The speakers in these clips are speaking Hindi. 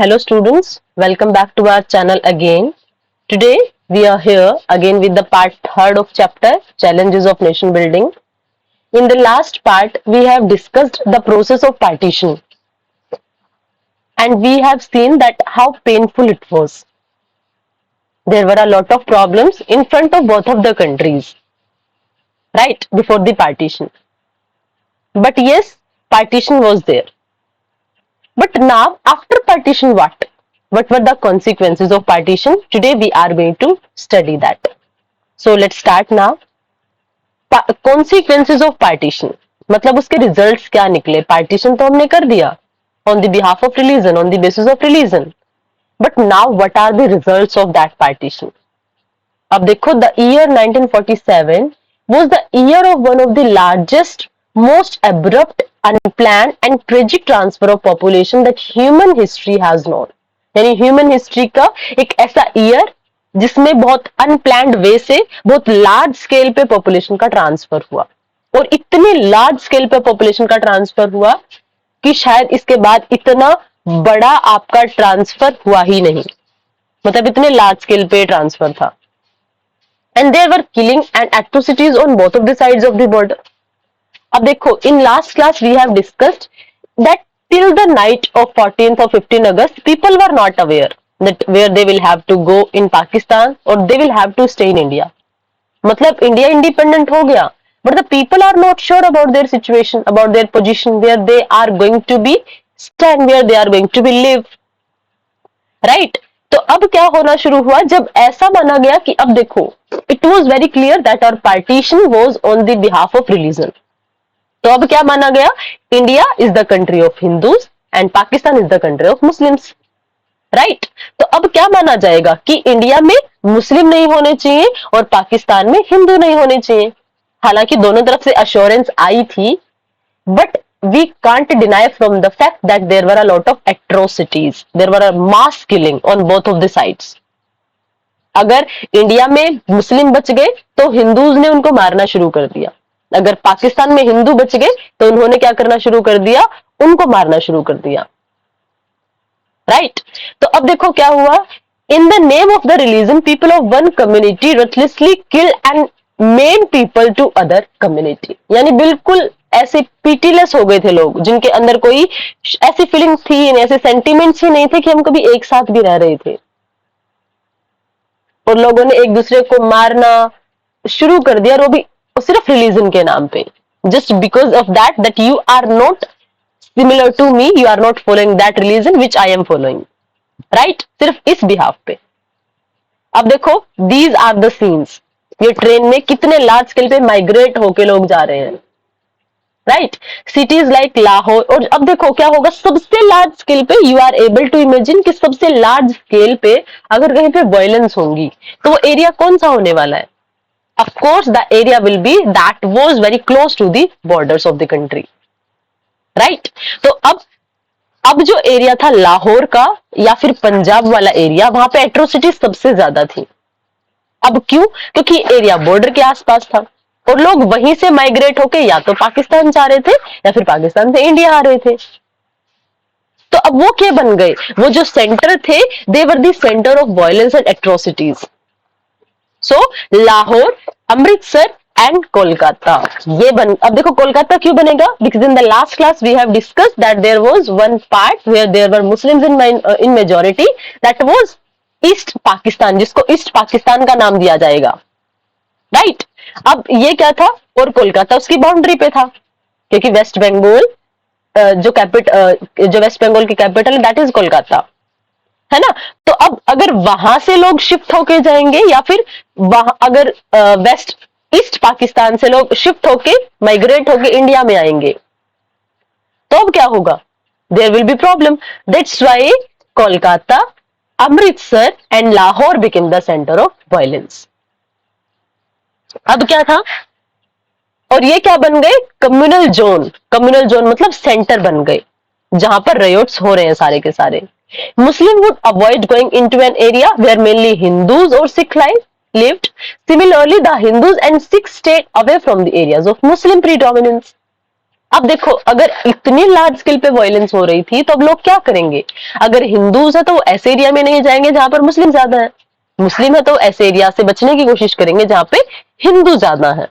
Hello students, welcome back to our channel again. Today we are here again with the part third of chapter Challenges of Nation Building. In the last part we have discussed the process of partition and we have seen that how painful it was. There were a lot of problems in front of both of the countries, right, before the partition. But yes, partition was there. But now, after partition, what? What were the consequences of partition? Today we are going to study that. So let's start now. Consequences of partition. मतलब उसके results क्या निकले? Partition तो हमने कर दिया on the behalf of religion, on the basis of religion. But now what are the results of that partition? अब देखो, the year 1947 was the year of one of the largest, most abrupt, unplanned and tragic transfer of population that human history has known. यानी ह्यूमन हिस्ट्री का एक ऐसा ईयर जिसमें बहुत अनप्लैंड वे से बहुत लार्ज स्केल पे पॉपुलेशन का ट्रांसफर हुआ, और इतनी लार्ज स्केल पे पॉपुलेशन का ट्रांसफर हुआ कि शायद इसके बाद इतना बड़ा आपका ट्रांसफर हुआ ही नहीं. मतलब इतने लार्ज स्केल पे ट्रांसफर था. And there were killing and atrocities on both of the sides of the border. अब देखो, in last class we have discussed that till the night of 14th or 15 August, people were not aware that where they will have to go in Pakistan or they will have to stay in India. मतलब इंडिया इंडिपेंडेंट हो गया, but the people are not sure about their situation, about their position, where they are going to be stand, where they are going to be live, right? तो अब क्या होना शुरू हुआ, जब ऐसा माना गया कि अब देखो, it was very clear that our partition was on the behalf of religion. तो अब क्या माना गया, India is the country of Hindus and Pakistan is the country of Muslims, right? तो अब क्या माना जाएगा कि इंडिया में मुस्लिम नहीं होने चाहिए और पाकिस्तान में हिंदू नहीं होने चाहिए. हालांकि दोनों तरफ से अश्योरेंस आई थी, but we can't deny from the fact that there were a lot of atrocities, there were a mass killing on both of the sides. अगर इंडिया में मुस्लिम बच गए तो हिंदूज ने उनको मारना शुरू कर दिया, अगर पाकिस्तान में हिंदू बच गए तो उन्होंने क्या करना शुरू कर दिया, उनको मारना शुरू कर दिया, राइट? तो अब देखो क्या हुआ, in the name of the religion people of one community ruthlessly kill and men people to other community. यानी बिल्कुल ऐसे पीटीलेस हो गए थे लोग, जिनके अंदर कोई ऐसी फीलिंग्स थी, ऐसे सेंटिमेंट्स ही नहीं थे कि हम कभी एक साथ भी रह रहे थे, और लोगों ने एक दूसरे को मारना शुरू कर दिया, और वो भी सिर्फ रिलीजन के नाम पे, just because of that you are not similar to me, you are not following that religion which I am following, right? सिर्फ इस बिहाफ पे. अब देखो, दीज आर द सीन्स. ये ट्रेन में कितने लार्ज स्केल पे माइग्रेट होके लोग जा रहे हैं, राइट? Cities like Lahore. और अब देखो क्या होगा, सबसे लार्ज स्केल पे you are able to imagine कि सबसे लार्ज स्केल पे अगर कहीं पे वायलेंस होंगी तो वो एरिया कौन सा होने वाला है? Of course the area will be that was very close to the borders of the country, right? तो अब जो एरिया था लाहौर का या फिर पंजाब वाला एरिया, वहां पे एट्रोसिटी सबसे ज्यादा थी. अब क्यों? क्योंकि एरिया बॉर्डर के आसपास था और लोग वहीं से माइग्रेट होके या तो पाकिस्तान जा रहे थे या फिर पाकिस्तान से इंडिया आ रहे थे. तो अब वो क्या बन गए, वो जो सेंटर थे, they were the centre of violence and atrocities. So Lahore, Amritsar and Kolkata ये बन. अब देखो कोलकाता क्यों बनेगा, because in the last class we have discussed that there was one part where there were Muslims in majority, that was East Pakistan, जिसको ईस्ट पाकिस्तान का नाम दिया जाएगा, राइट? अब ये क्या था, और कोलकाता उसकी बाउंड्री पे था, क्योंकि वेस्ट बंगाल जो वेस्ट बंगाल की कैपिटल है दैट इज कोलकाता, है ना? तो अब अगर वहां से लोग शिफ्ट होके जाएंगे या फिर वहां अगर वेस्ट ईस्ट पाकिस्तान से लोग शिफ्ट होके माइग्रेट होके इंडिया में आएंगे तो अब क्या होगा, there will be problem. That's why Kolkata, Amritsar and Lahore became the centre of violence. अब क्या था, और ये क्या बन गए, कम्युनल जोन. कम्युनल जोन मतलब सेंटर बन गए जहां पर रियोट्स हो रहे हैं सारे के सारे. Muslim would avoid going into an area where mainly Hindus or Sikh lived. Similarly, the Hindus and Sikhs stayed away from the areas of Muslim predominance. अब देखो, अगर इतनी लार्ज स्केल पे वायलेंस हो रही थी तो अब लोग क्या करेंगे? अगर हिंदूज है तो वो ऐसे एरिया में नहीं जाएंगे जहां पर मुस्लिम ज्यादा है, मुस्लिम है तो ऐसे एरिया से बचने की कोशिश करेंगे जहां पे हिंदू ज्यादा है।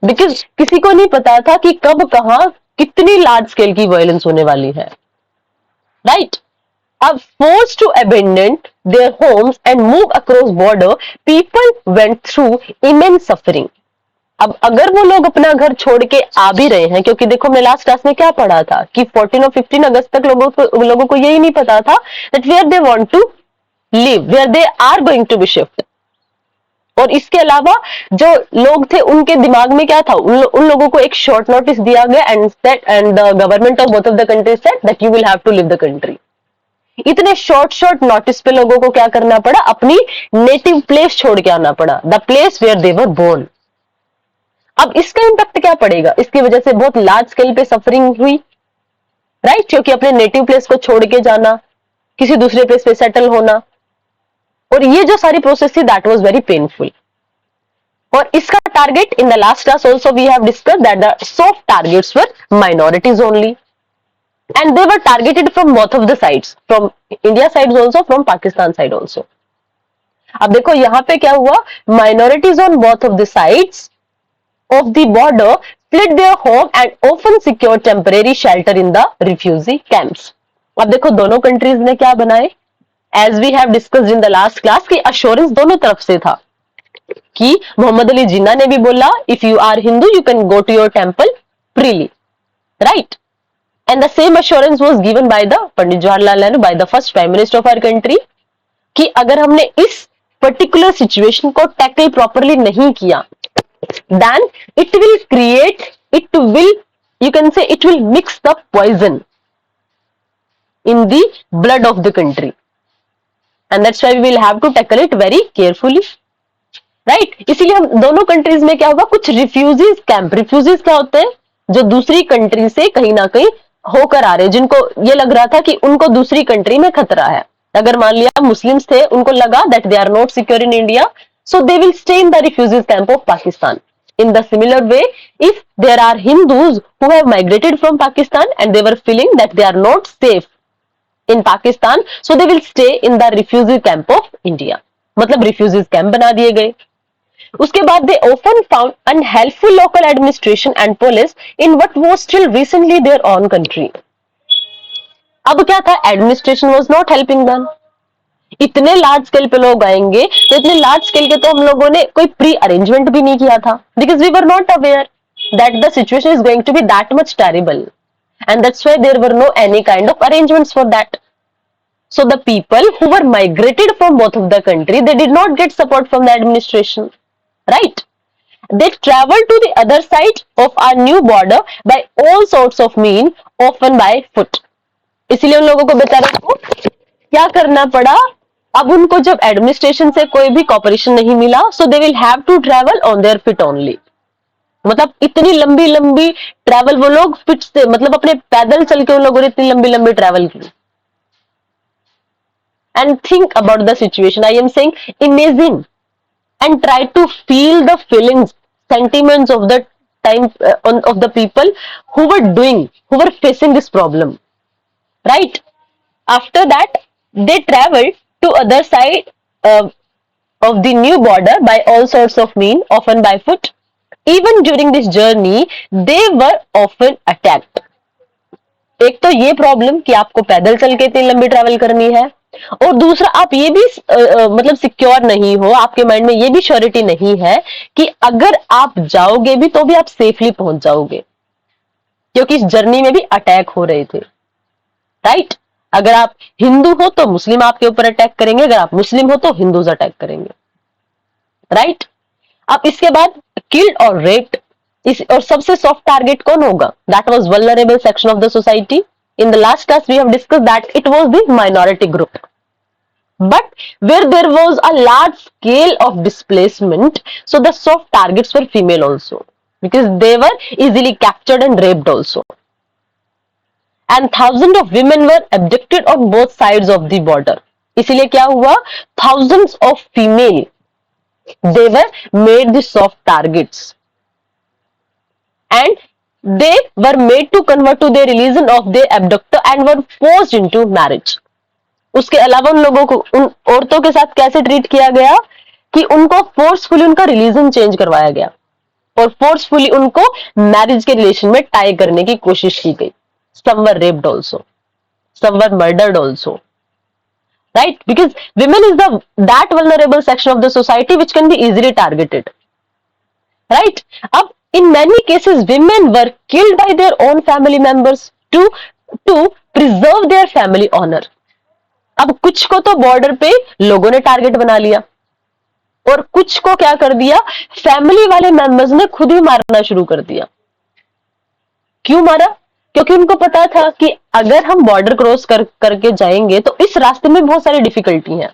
बिकॉज किसी को नहीं पता था कि कब कहां कितनी लार्ज स्केल की वायलेंस होने वाली है, राइट? अब forced to abandon their homes and move across border, people went through immense suffering. अब अगर वो लोग अपना घर छोड़ के आ भी रहे हैं, क्योंकि देखो मैं लास्ट क्लास में क्या पढ़ा था कि 14 और 15 अगस्त तक लोगों को यही नहीं पता था that where they want to live, where they are going to be shift. और इसके अलावा जो लोग थे उनके दिमाग में क्या था, उन लोगों को एक शॉर्ट नोटिस दिया गया and the government of both of the country said that you will have to leave the country. इतने शॉर्ट नोटिस पे लोगों को क्या करना पड़ा, अपनी नेटिव प्लेस छोड़ के आना पड़ा, the place where they were born. अब इसका इंपैक्ट क्या पड़ेगा? इसकी वजह से बहुत लार्ज स्केल पे सफरिंग हुई, राइट? क्योंकि अपने नेटिव प्लेस को छोड़ के जाना, किसी दूसरे प्लेस पे सेटल होना, और ये जो सारी प्रोसेस थी दैट वाज वेरी पेनफुल। और इसका target in the last class also we have discussed that the soft targets were minorities only and they were targeted from both of the sides, from India sides also, from Pakistan side also. अब देखो यहां पे क्या हुआ, minorities on both of the sides of the border fled their home and often secured temporary shelter in the refugee camps. अब देखो दोनों कंट्रीज ने क्या बनाए, as we have discussed in the last class, कि assurance दोनों तरफ से था कि मोहम्मद अली जिन्ना ने भी बोला if you are Hindu you can go to your temple freely, right? And the same assurance was given by the Pandit Jawaharlal Nehru, by the first Prime Minister of our country, कि अगर हमने इस पर्टिकुलर सिचुएशन को टैकल प्रॉपरली नहीं किया, then it will create, it will, you can say, it will mix the poison in the blood of the country, and that's why we will have to tackle it very carefully, right? इसीलिए हम दोनों कंट्रीज में क्या हुआ, कुछ रिफ्यूजीज कैंप, रिफ्यूजीज क्या होते हैं, जो दूसरी कंट्री से कहीं ना कहीं होकर आ रहे, जिनको ये लग रहा था कि उनको दूसरी कंट्री में खतरा है। अगर मान लिया मुस्लिम्स थे, उनको लगा that they are not secure in India, so they will stay in the refugees camp of Pakistan. In the similar way, if there are Hindus who have migrated from Pakistan and they were feeling that they are not safe in Pakistan, so they will stay in the refugee camp of India. मतलब refugees camp बना दिए गए। उसके बाद they often found unhelpful local administration and police in what was still recently their own country. अब क्या था, administration was not helping them. इतने लार्ज स्केल पे लोग आएंगे तो इतने लार्ज स्केल के तो हम लोगों ने कोई प्री अरेंजमेंट भी नहीं किया था, because we were not aware that the situation is going to be that much terrible, and that's why there were no any kind of arrangements for that. So the people who were migrated from both of the country, they did not get support from the administration, right? They traveled to the other side of our new border by all sorts of means, often by foot. इसीलिए उन लोगों को बेचारों को क्या करना पड़ा, अब उनको जब एडमिनिस्ट्रेशन से कोई भी कॉपरेशन नहीं मिला, so they will have to travel on their feet only. मतलब इतनी लंबी लंबी ट्रैवल वो लोग फिट से, मतलब अपने पैदल चल के उन लोगों ने इतनी लंबी लंबी ट्रैवल की. And think about the situation. I am saying, imagine and try to feel the feelings, sentiments of the time of the people who were facing this problem, right? After that, they traveled to other side of the new border by all sorts of means, often by foot. Even during this journey, they were often attacked. एक तो ये प्रॉब्लम कि आपको पैदल चल के इतनी लंबी ट्रैवल करनी है, और दूसरा आप ये भी मतलब सिक्योर नहीं हो, आपके माइंड में ये भी श्योरिटी नहीं है कि अगर आप जाओगे भी तो भी आप सेफली पहुंच जाओगे, क्योंकि इस जर्नी में भी अटैक हो रहे थे, राइट? अगर आप हिंदू हो तो मुस्लिम आपके ऊपर अटैक करेंगे, अगर आप मुस्लिम हो तो हिंदूज अटैक करेंगे, राइट? अब इसके बाद किल्ड और रेप्ड, और सबसे सॉफ्ट टारगेट कौन होगा? That was vulnerable section of the society. In the last class, we have discussed that it was the minority group. But where there was a large scale of displacement, so the soft targets were female also, because they were easily captured and raped also. And thousands of women were abducted on both sides of the border. इसीलिए क्या हुआ? Thousands of female, they were made the soft targets. And they were made to convert to their religion of their abductor and were forced into marriage. उसके अलावा उन लोगों को, उन औरतों के साथ कैसे ट्रीट किया गया कि उनको फोर्सफुली उनका रिलीजन चेंज करवाया गया और फोर्सफुली उनको मैरिज के रिलेशन में टाई करने की कोशिश की गई. Some were raped also, some were murdered also, right? Because women is the that vulnerable section of the society which can be easily targeted, right? अब in many cases women were killed by their own family members to preserve their family honor. अब कुछ को तो बॉर्डर पे लोगों ने टारगेट बना लिया और कुछ को क्या कर दिया, फैमिली वाले मेंबर्स ने खुद ही मारना शुरू कर दिया. क्यों मारा? क्योंकि उनको पता था कि अगर हम बॉर्डर क्रॉस करके जाएंगे तो इस रास्ते में बहुत सारी डिफिकल्टी है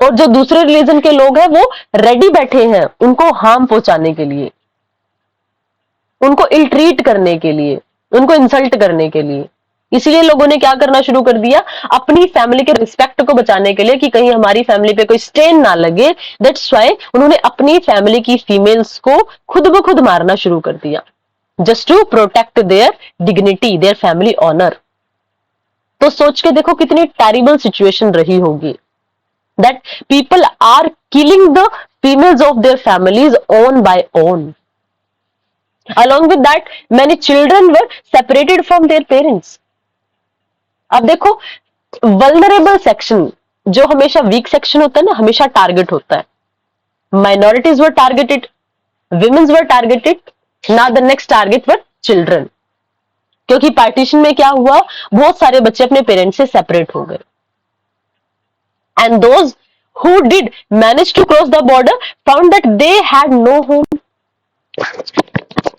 और जो दूसरे रिलीजन के लोग हैं वो रेडी बैठे हैं उनको हार्म पहुंचाने के लिए, उनको इल ट्रीट करने के लिए, उनको इंसल्ट करने के लिए. इसलिए लोगों ने क्या करना शुरू कर दिया, अपनी फैमिली के रिस्पेक्ट को बचाने के लिए कि कहीं हमारी फैमिली पे कोई स्टेन ना लगे, दैट्स व्हाई उन्होंने अपनी फैमिली की फीमेल्स को खुद ब खुद मारना शुरू कर दिया, just to protect their dignity, their family honour. तो सोच के देखो कितनी टेरिबल सिचुएशन रही होगी, that people are killing the females of their families own by own. Along with that, many children were separated from their parents. अब देखो, वल्नरेबल सेक्शन जो हमेशा वीक सेक्शन होता है ना, हमेशा टारगेट होता है. Minorities were targeted, women's were targeted, now the next target were children. क्योंकि पार्टीशन में क्या हुआ, बहुत सारे बच्चे अपने पेरेंट्स से सेपरेट हो गए. And those who did manage to cross the border found that they had no home.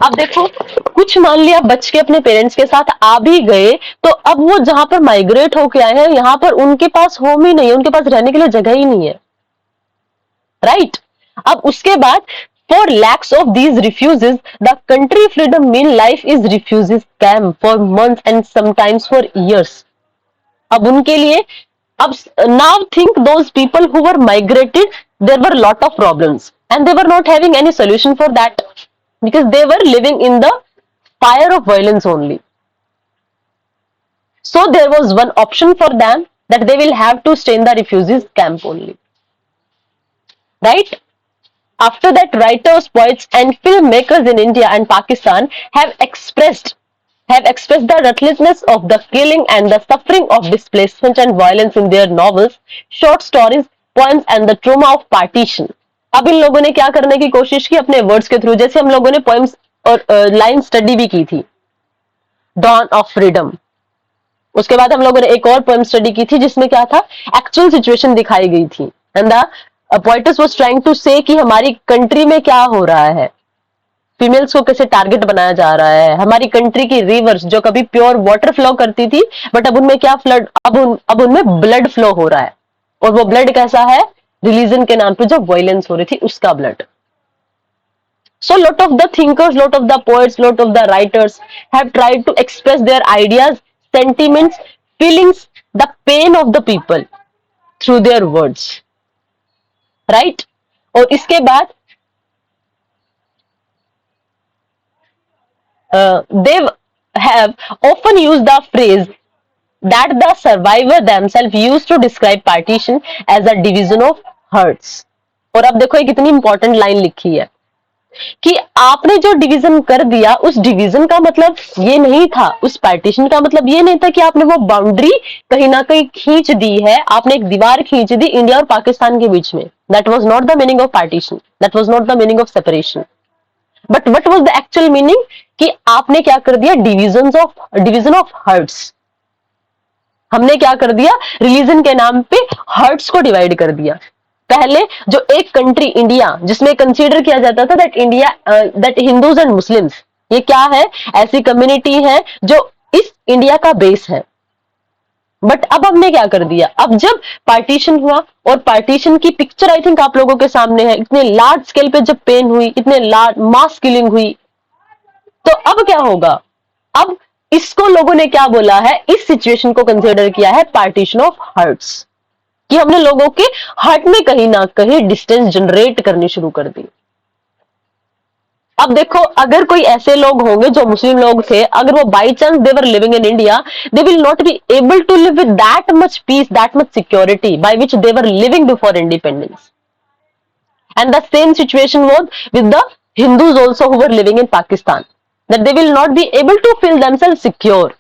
अब देखो, कुछ मान लिया बच के अपने पेरेंट्स के साथ आ भी गए तो अब वो जहां पर माइग्रेट होके आए हैं यहां पर उनके पास होम ही नहीं है, उनके पास रहने के लिए जगह ही नहीं है, राइट? अब उसके बाद for lacks of these refugees the country freedom mean life is refugees camp for months and sometimes for years. अब उनके लिए, अब now think those people who were migrated, there were lot of problems and they were not having any solution for that because they were living in the fire of violence only. So there was one option for them, that they will have to stay in the refugees camp only, right? After that, writers, poets and filmmakers in India and Pakistan have expressed the ruthlessness of the killing and the suffering of displacement and violence in their novels, short stories, poems and the trauma of partition. अब इन लोगों ने क्या करने की कोशिश की अपने वर्ड्स के थ्रू, जैसे हम लोगों ने पोएम्स और लाइन स्टडी भी की थी, डॉन ऑफ फ्रीडम. उसके बाद हम लोगों ने एक और पोएम स्टडी की थी जिसमें क्या था, एक्चुअल सिचुएशन दिखाई गई थी. And the poets was trying to say कि हमारी कंट्री में क्या हो रहा है, फीमेल्स को कैसे टारगेट बनाया जा रहा है, हमारी कंट्री की रिवर्स जो कभी प्योर वाटर फ्लो करती थी बट अब उनमें क्या फ्लड, अब उनमें ब्लड फ्लो हो रहा है. और वो ब्लड कैसा है, रिलीजन के नाम पे जो वायलेंस हो रही थी उसका blood. So lot of the thinkers, lot of the poets, lot of the writers have tried to express their ideas, sentiments, feelings, the pain of the people through their words, right? और इसके बाद they have often used the phrase that the survivor themselves used to describe partition as a division of hearts. और अब देखो एक इतनी इंपॉर्टेंट लाइन लिखी है कि आपने जो डिवीजन कर दिया, उस डिवीजन का मतलब ये नहीं था, उस पार्टीशन का मतलब ये नहीं था कि आपने वो बाउंड्री कहीं ना कहीं खींच दी है, आपने एक दीवार खींच दी इंडिया और पाकिस्तान के बीच में. That was not the meaning of partition, that was not the meaning of separation. But what was the actual meaning, कि आपने क्या कर दिया, डिवीजन ऑफ हर्ट्स. हमने क्या कर दिया, रिलीजन के नाम पे हर्ट्स को डिवाइड कर दिया. पहले जो एक कंट्री इंडिया, जिसमें कंसीडर किया जाता था दैट हिंदूज एंड मुस्लिम्स, ये क्या है, ऐसी कम्युनिटी है जो इस इंडिया का बेस है. बट अब हमने क्या कर दिया, अब जब पार्टीशन हुआ, और पार्टीशन की पिक्चर आई थिंक आप लोगों के सामने है, इतने लार्ज स्केल पे जब पेन हुई, इतने लार्ज मास किलिंग हुई, तो अब क्या होगा, अब इसको लोगों ने क्या बोला है, इस सिचुएशन को कंसीडर किया है पार्टीशन ऑफ हार्ट्स, कि हमने लोगों के हार्ट में कहीं ना कहीं डिस्टेंस जनरेट करनी शुरू कर दी. अब देखो, अगर कोई ऐसे लोग होंगे जो मुस्लिम लोग थे, अगर वो by chance they were living in India, they will not be able to live with that much peace, that much security by which they were living before independence. And the same situation was with the Hindus also who were living in Pakistan, that they will not be able to feel themselves secure.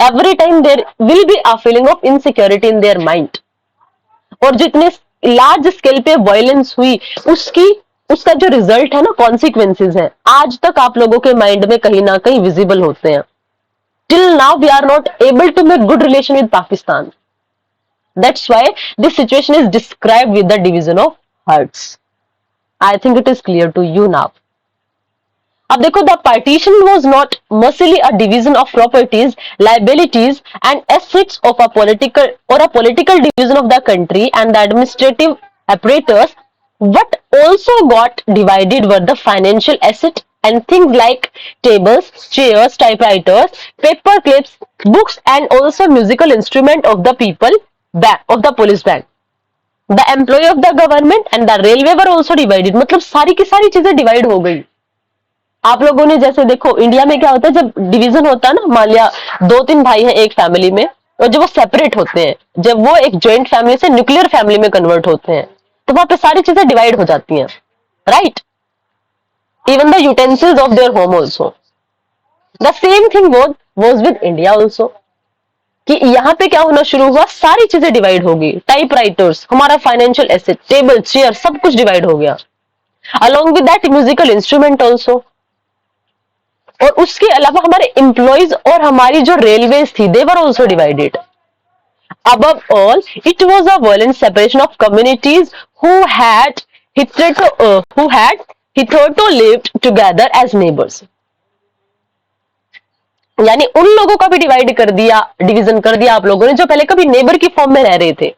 Every time there will be a feeling of insecurity in their mind. और जो इतने लार्ज स्केल पे वायलेंस हुई, उसकी उसका जो रिजल्ट है ना, कॉन्सिक्वेंसेज है, आज तक आप लोगों के माइंड में कहीं ना कहीं विजिबल होते हैं. Till now we are not able to make good relation with Pakistan. That's why this situation is described with the division of hearts. I think it is clear to you now. अब देखो, the partition was not merely a division of properties, liabilities and assets of a political division of the country and the administrative apparatus. What also got divided were the financial asset and things like tables, chairs, typewriters, paper clips, books and also musical instrument of the people, of the police band. The employ of the government and the railway were also divided. मतलब सारी की सारी चीजें डिवाइड हो गई. आप लोगों ने जैसे देखो, इंडिया में क्या होता है, जब डिवीजन होता है ना, मान लिया 2-3 भाई हैं एक फैमिली में, और जब वो सेपरेट होते हैं, जब वो एक जॉइंट फैमिली से न्यूक्लियर फैमिली में कन्वर्ट होते हैं, तो वहां पे सारी चीजें डिवाइड हो जाती हैं, right. Even the utensils of their home also. The same thing was with India also, कि यहाँ पे क्या होना शुरू हुआ, सारी चीजें डिवाइड होगी. टाइपराइटर्स, हमारा फाइनेंशियल एसेट, टेबल, चेयर, सब कुछ डिवाइड हो गया. Along with that musical instrument also. और उसके अलावा हमारे एम्प्लॉयज और हमारी जो रेलवेज थी, they were also divided. Above all, it was a violent separation of communities who had hitherto lived together as neighbors. यानी उन लोगों का भी डिवाइड कर दिया, डिवीजन कर दिया आप लोगों ने, जो पहले कभी नेबर की फॉर्म में रह रहे थे.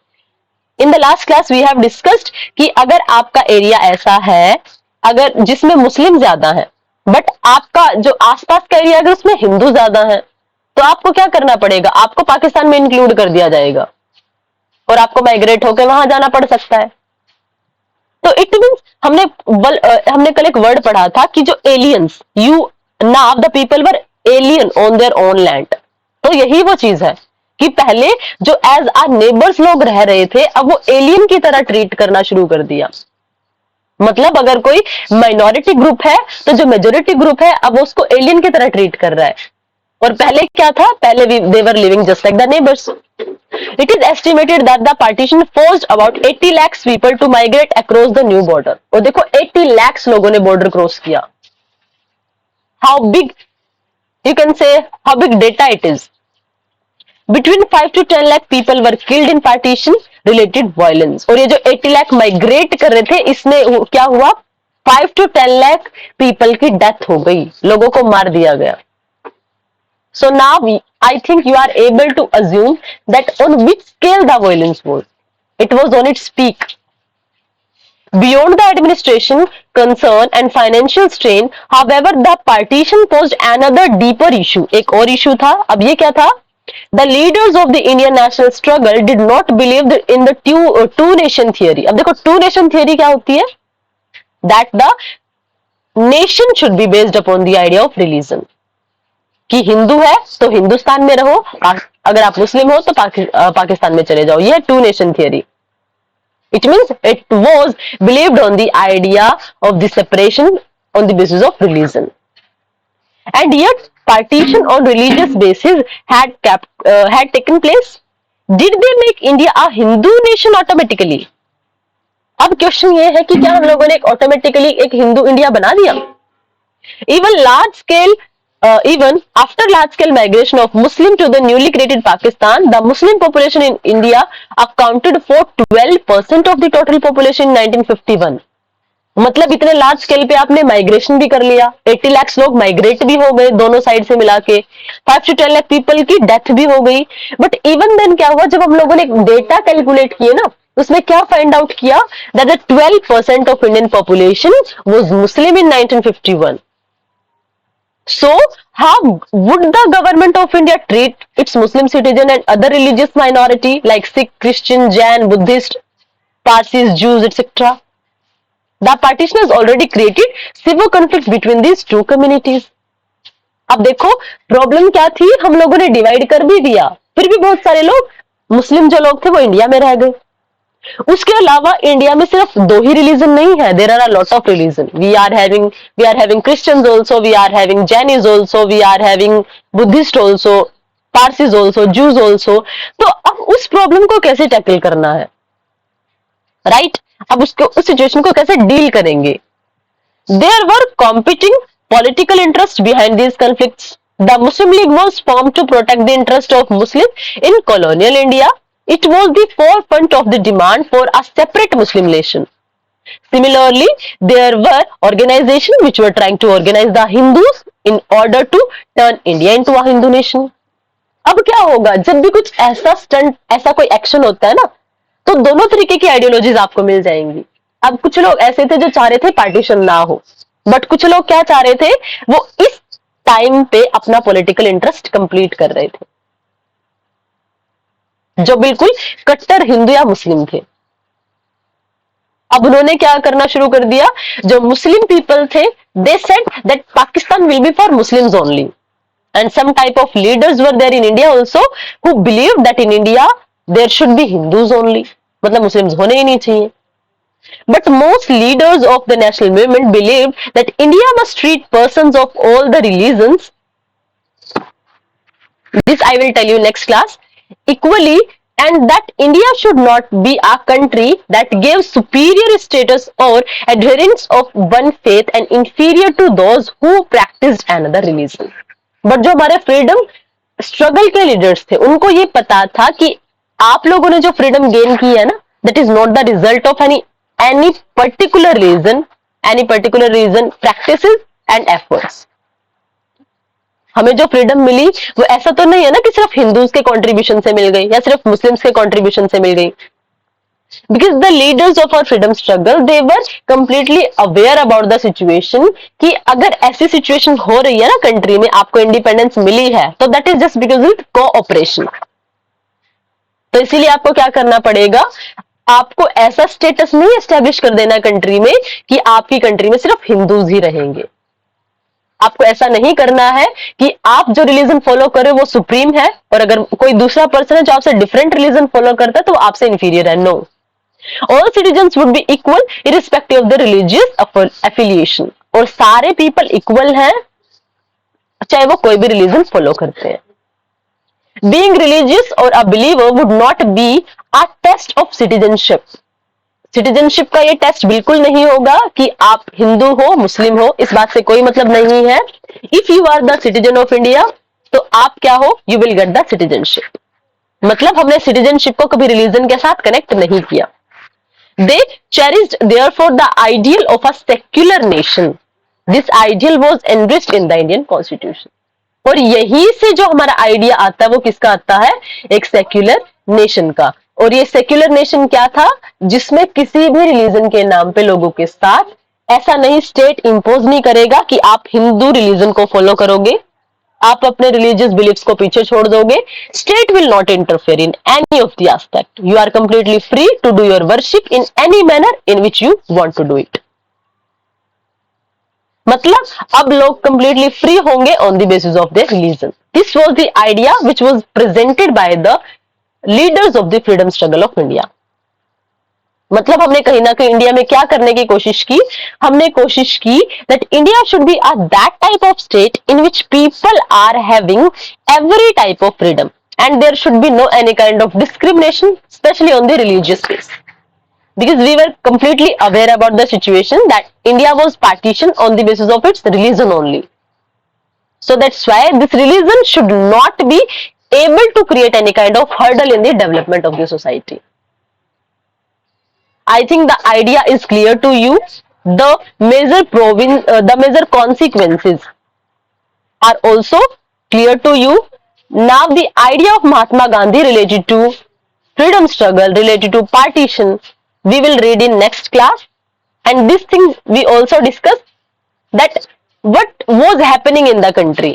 In the last class we have discussed कि अगर आपका एरिया ऐसा है, अगर जिसमें मुस्लिम ज्यादा है, बट आपका जो आसपास का एरिया अगर उसमें हिंदू ज्यादा है, तो आपको क्या करना पड़ेगा, आपको पाकिस्तान में इंक्लूड कर दिया जाएगा और आपको माइग्रेट होकर वहां जाना पड़ सकता है. तो इट मीन्स हमने कल एक वर्ड पढ़ा था कि जो aliens, you now the people were alien on their own land. तो यही वो चीज है कि पहले जो एज आर नेबर्स लोग रह रहे थे, अब वो एलियन की तरह ट्रीट करना शुरू कर दिया. मतलब अगर कोई माइनॉरिटी ग्रुप है, तो जो मेजोरिटी ग्रुप है, अब वो उसको एलियन की तरह ट्रीट कर रहा है. और पहले क्या था, पहले they were living just like the neighbours. It is estimated that the partition forced about 80 lakhs people to migrate across the new border. और देखो 80 lakhs लोगों ने border cross किया. How big, you can say how big data it is. Between 5 to 10 lakh people were killed in partition related violence. और ये जो 80 लाख माइग्रेट कर रहे थे, इसमें क्या हुआ, 5 to 10 लाख people की डेथ हो गई, लोगों को मार दिया गया. So now I think you are able to assume that on which scale the violence was. It was on its peak. Beyond the administration, concern and financial strain, however, the partition posed another deeper issue. एक और issue था. अब ये क्या था? The leaders of the Indian national struggle did not believe in the two nation theory. अब देखो two nation theory क्या होती है? That the nation should be based upon the idea of religion. कि हिंदू है तो हिंदुस्तान में रहो, अगर आप मुस्लिम हो तो पाकिस्तान में चले जाओ. ये two nation theory. It means it was believed on the idea of the separation on the basis of religion. And yet partition on religious basis had taken place. Did they make India a Hindu nation automatically? अब क्वेश्चन ये है कि क्या हम लोगों ने ऑटोमेटिकली एक हिंदू इंडिया बना दिया? Even after large-scale migration of Muslim to the newly created Pakistan, the Muslim population in India accounted for 12% of the total population in 1951. मतलब इतने लार्ज स्केल पे आपने माइग्रेशन भी कर लिया, 80 लाख लोग माइग्रेट भी हो गए दोनों साइड से मिला के, 5 to 10 लाख पीपल की डेथ भी हो गई. बट इवन देन क्या हुआ, जब हम लोगों ने डेटा कैलकुलेट किए ना, उसमें क्या फाइंड आउट किया, that the 12% of Indian population was Muslim in 1951. So, how would the government of India treat its Muslim citizen and other religious minority like Sikh, Christian, Jain, Buddhist, Parsis, Jews, etc.? The partition has already created severe conflict between these two communities. अब देखो प्रॉब्लम क्या थी, हम लोगों ने डिवाइड कर भी दिया, फिर भी बहुत सारे लोग, मुस्लिम जो लोग थे वो इंडिया में रह गए। उसके अलावा इंडिया में सिर्फ दो ही रिलीजन नहीं है, there are a lot of religion. We are having Christians also, we are having Jains also, we are having Buddhist also, Parsis also, Jews also. तो अब उस प्रॉब्लम को कैसे टैकल करना है, राइट? अब उसको, उस सिचुएशन को कैसे डील करेंगे? There were competing political interest behind these conflicts. The Muslim League was formed to protect the interest of Muslims in colonial India. It was the forefront of the demand for a separate Muslim nation. Similarly, there were organizations which were trying to organize the Hindus in order to turn India into a Hindu nation. अब क्या होगा जब भी कुछ ऐसा स्टंट, ऐसा कोई एक्शन होता है ना, तो दोनों तरीके की आइडियोलॉजीज आपको मिल जाएंगी। अब कुछ लोग ऐसे थे जो चाह रहे थे पार्टीशन ना हो, बट कुछ लोग क्या चाह रहे थे, वो इस टाइम पे अपना पॉलिटिकल इंटरेस्ट कंप्लीट कर रहे थे, जो बिल्कुल कट्टर हिंदू या मुस्लिम थे। अब उन्होंने क्या करना शुरू कर दिया, जो मुस्लिम पीपल थे, they said that Pakistan will be for Muslims only, and some type of leaders were there in India also who believe that in India there should be Hindus only, मतलब मुस्लिम्स होने ही नहीं चाहिए। But most leaders of the national movement believed that India must treat persons of all the religions, this I will tell you next class, equally, and that India should not be a country that gives superior status or adherents of one faith and inferior to those who practiced another religion. But जो हमारे फ्रीडम स्ट्रगल के लीडर्स थे, उनको ये पता था कि आप लोगों ने जो फ्रीडम गेन की है ना, that is not the result of any particular reason, practices and efforts. हमें जो फ्रीडम मिली वो ऐसा तो नहीं है ना कि सिर्फ हिंदूज के कंट्रीब्यूशन से मिल गई या सिर्फ मुस्लिम्स के कंट्रीब्यूशन से मिल गई। Because the leaders of our freedom struggle, they were completely aware about the situation कि अगर ऐसी सिचुएशन हो रही है ना कंट्री में, आपको इंडिपेंडेंस मिली है, तो that is just because of cooperation. तो इसीलिए आपको क्या करना पड़ेगा, आपको ऐसा स्टेटस नहीं एस्टेब्लिश कर देना कंट्री में कि आपकी कंट्री में सिर्फ हिंदूज ही रहेंगे। आपको ऐसा नहीं करना है कि आप जो रिलीजन फॉलो कर रहे हो वो सुप्रीम है, और अगर कोई दूसरा पर्सन है जो आपसे डिफरेंट रिलीजन फॉलो करता है तो वो आपसे इंफीरियर है। No, all citizens would be equal irrespective of the religious affiliation, और सारे पीपल इक्वल हैं चाहे वो कोई भी रिलीजन फॉलो करते हैं। Being religious or a believer would not be a test of citizenship. Citizenship का ये टेस्ट बिल्कुल नहीं होगा कि आप हिंदू हो मुस्लिम हो, इस बात से कोई मतलब नहीं है। If you are the citizen of India, तो आप क्या हो, you will get the citizenship. मतलब हमने सिटीजनशिप को कभी रिलीजन के साथ कनेक्ट नहीं किया। They cherished therefore the ideal of a secular nation. This ideal was enriched in the Indian constitution. और यहीं से जो हमारा आइडिया आता है वो किसका आता है, एक सेक्युलर नेशन का। और ये सेक्युलर नेशन क्या था, जिसमें किसी भी रिलीजन के नाम पे लोगों के साथ ऐसा नहीं, स्टेट इंपोज नहीं करेगा कि आप हिंदू रिलीजन को फॉलो करोगे, आप अपने रिलीजियस बिलीफ्स को पीछे छोड़ दोगे। State will not interfere in any of the aspect. You are completely free to do your worship in any manner in which you want to do it. मतलब अब लोग कंप्लीटली फ्री होंगे on the basis of their religion. This was the idea which was presented by the leaders of the freedom struggle of India. मतलब हमने कहीं ना कहीं इंडिया में क्या करने की कोशिश की, हमने कोशिश की that India should be a that type of state in which people are having every type of freedom and there should be no any kind of discrimination, specially on the religious base. Because we were completely aware about the situation that India was partitioned on the basis of its religion only. So that's why this religion should not be able to create any kind of hurdle in the development of the society. I think the idea is clear to you. The major consequences are also clear to you. Now the idea of Mahatma Gandhi related to freedom struggle, related to partition, we will read in next class. And this thing we also discuss that what was happening in the country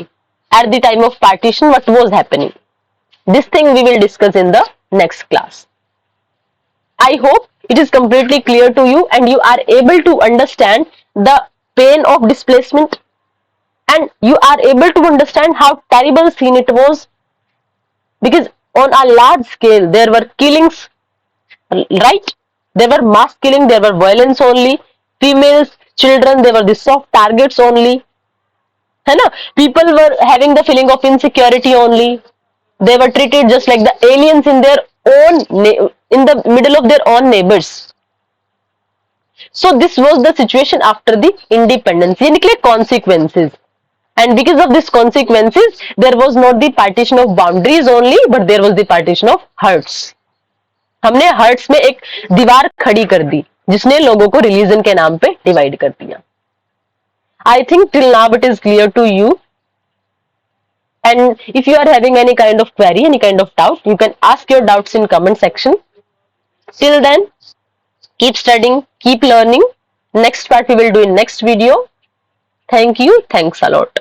at the time of partition, what was happening. This thing we will discuss in the next class. I hope it is completely clear to you and you are able to understand the pain of displacement, and you are able to understand how terrible scene it was, because on a large scale there were killings, right? There were mass killing, there were violence only, females, children, they were the soft targets only, है ना? People were having the feeling of insecurity only. They were treated just like the aliens in their own in the middle of their own neighbors. So this was the situation after the independence. ये निकले consequences. And because of these consequences, there was not the partition of boundaries only, but there was the partition of hearts. हमने हर्ट्स में एक दीवार खड़ी कर दी जिसने लोगों को रिलीजन के नाम पे डिवाइड कर दिया. I think till now it is clear to you. And if you are having any kind of query, any kind of doubt, you can ask your doubts in comment section. Till then, keep studying, keep learning. Next part we will do in next video. Thank you. Thanks a lot.